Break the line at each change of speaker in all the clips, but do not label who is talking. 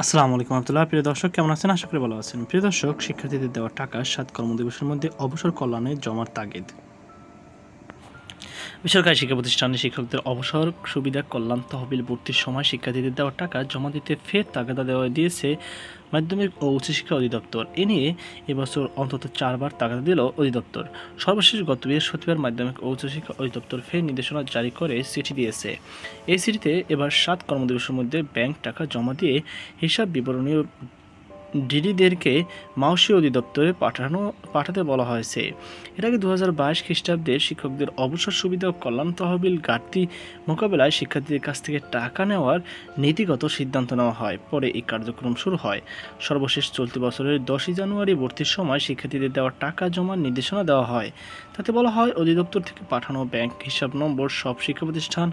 আসসালামু আলাইকুম রহমতুল্লাহ। প্রিয় দর্শক, কেমন আছেন? আশা করি ভালো আছেন। প্রিয় দর্শক, শিক্ষার্থীদের দেওয়া টাকা 7 কর্মদিবসের মধ্যে অবসর কল্যাণে জমার তাগিদ। বেসরকারি শিক্ষা প্রতিষ্ঠানে শিক্ষকদের অবসর সুবিধা কল্যাণ তহবিল ভর্তির সময় শিক্ষার্থীদের দেওয়া টাকা জমা দিতে ফের তাগাদা দিয়েছে মাধ্যমিক ও উচ্চশিক্ষা অধিদপ্তর। এ নিয়ে এবছর অন্তত 4 বার তাগাদা দিল অধিদপ্তর। সর্বশেষ গত বৃহস্পতিবার মাধ্যমিক ও উচ্চশিক্ষা অধিদপ্তর ফের নির্দেশনা জারি করে চিঠি দিয়েছে। এই চিঠিতে এবার 7 কর্মদিবসের মধ্যে ব্যাংক টাকা জমা দিয়ে হিসাব বিবরণী ডিডিদেরকে মাউসি অধিদপ্তরে পাঠাতে বলা হয়েছে। এর আগে 2022 খ্রিস্টাব্দে শিক্ষকদের অবসর সুবিধা ও কল্যাণ তহবিল ঘাটতি মোকাবেলায় শিক্ষার্থীদের কাছ থেকে টাকা নেওয়ার নীতিগত সিদ্ধান্ত নেওয়া হয়। পরে এই কার্যক্রম শুরু হয়। সর্বশেষ চলতি বছরের 10ই জানুয়ারি ভর্তির সময় শিক্ষার্থীদের দেওয়া টাকা জমার নির্দেশনা দেওয়া হয়। তাতে বলা হয়, অধিদপ্তর থেকে পাঠানো ব্যাংক হিসাব নম্বর সব শিক্ষা প্রতিষ্ঠান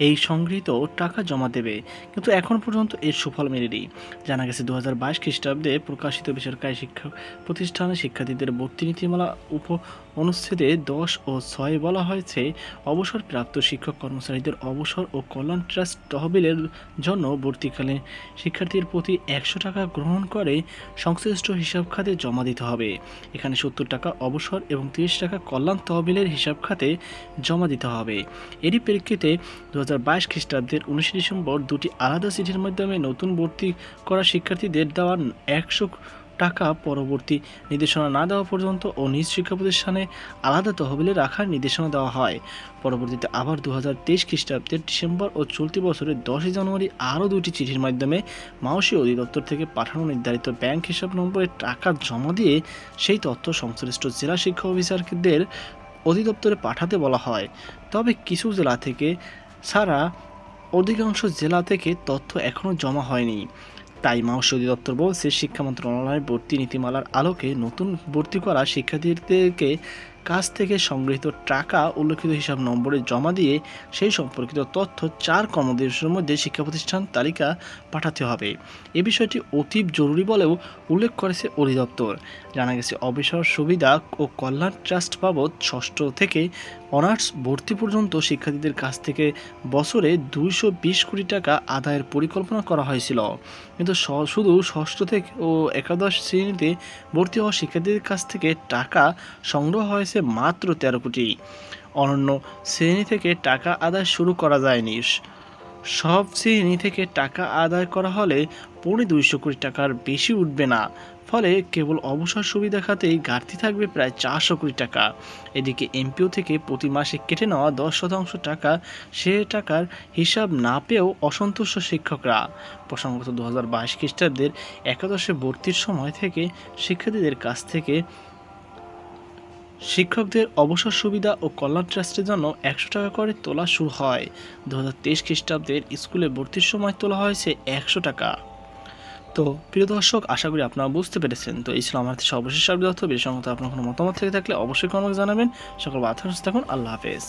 এই সংগৃহীত টাকা জমা দেবে। কিন্তু এখন পর্যন্ত এর সুফল মেলেনি। জানা গেছে, 2022 খ্রিস্টাব্দে প্রকাশিত বেসরকারি শিক্ষা প্রতিষ্ঠানে শিক্ষার্থীদের ভর্তি নীতিমালা অনুচ্ছেদে 10 ও 6 বলা হয়েছে, অবসরপ্রাপ্ত শিক্ষক কর্মচারীদের অবসর ও কল্যাণ ট্রাস্ট তহবিলের জন্য ভর্তিকালীন শিক্ষার্থীর প্রতি 100 টাকা গ্রহণ করে সংশ্লিষ্ট হিসাব খাতে জমা দিতে হবে। এখানে 70 টাকা অবসর এবং 30 টাকা কল্যাণ তহবিলের হিসাব খাতে জমা দিতে হবে। এরই প্রেক্ষিতে 2022 খ্রিস্টাব্দের 19 ডিসেম্বর দুটি আলাদা চিঠির মাধ্যমে নতুন ভর্তি করা শিক্ষার্থীদের দেওয়া 100 টাকা পরবর্তী নির্দেশনা না দেওয়া পর্যন্ত ও নিজ শিক্ষা প্রতিষ্ঠানে আলাদা তহবিলে রাখার নির্দেশনা দেওয়া হয়। পরবর্তীতে আবার 2023 খ্রিস্টাব্দের ডিসেম্বর ও চলতি বছরের 10ই জানুয়ারি আরও দুটি চিঠির মাধ্যমে মাউসি অধিদপ্তর থেকে পাঠানো নির্ধারিত ব্যাংক হিসাব নম্বরে টাকা জমা দিয়ে সেই তথ্য সংশ্লিষ্ট জেলা শিক্ষা অফিসারদের অধিদপ্তরে পাঠাতে বলা হয়। তবে কিছু জেলা থেকে ছাড়া অধিকাংশ জেলা থেকে তথ্য এখনও জমা হয়নি। তাই মাউসি অধিদপ্তর বলছে, শিক্ষা মন্ত্রণালয়ের ভর্তি নীতিমালার আলোকে নতুন ভর্তি করা শিক্ষার্থীদেরকে কাছ থেকে সংগৃহীত টাকা উল্লেখিত হিসাব নম্বরে জমা দিয়ে সেই সম্পর্কিত তথ্য 4 কর্মদিবসের মধ্যে শিক্ষা প্রতিষ্ঠান তালিকা পাঠাতে হবে। এ বিষয়টি অতীব জরুরি বলেও উল্লেখ করেছে অধিদপ্তর। জানা গেছে, অবসর সুবিধা ও কল্যাণ ট্রাস্ট বাবদ 6ষ্ঠ থেকে অনার্স ভর্তি পর্যন্ত শিক্ষার্থীদের কাছ থেকে বছরে 220 কোটি টাকা আদায়ের পরিকল্পনা করা হয়েছিল। কিন্তু শুধু 6ষ্ঠ থেকে ও একাদশ শ্রেণীতে ভর্তি হওয়া শিক্ষার্থীদের কাছ থেকে টাকা সংগ্রহ হয়েছে মাত্র 13 কোটি। অন্যান্য শ্রেণী থেকে টাকা আদায় শুরু করা যায়নি। সব শ্রেণী থেকে টাকা আদায় করা হলে 250 কোটি টাকার বেশি উঠবে না। ফলে কেবল অবসর সুবিধা খাতেই ঘাটতি থাকবে প্রায় 400 কোটি টাকা। এদিকে এমপিও থেকে প্রতি মাসে কেটে নেওয়া 10% টাকা, সে টাকার হিসাব না পেয়েও অসন্তুষ্ট শিক্ষকরা। প্রসঙ্গত, 2022 খ্রিস্টাব্দের একাদশে ভর্তির সময় থেকে শিক্ষার্থীদের কাছ থেকে শিক্ষকদের অবসর সুবিধা ও কল্যাণ ট্রাস্টের জন্য 100 টাকা করে তোলা শুরু হয়। 2023 খ্রিস্টাব্দের স্কুলে ভর্তির সময় তোলা হয়েছে 100 টাকা। তো প্রিয় দর্শক, আশা করি আপনারা বুঝতে পেরেছেন। তো এই ছিল আমার সর্বশেষ আপডেট। আপনার কোনো মতামত থেকে থাকলে অবশ্যই আমাকে জানাবেন। সকল বার্তা থাকুন। আল্লাহ হাফেজ।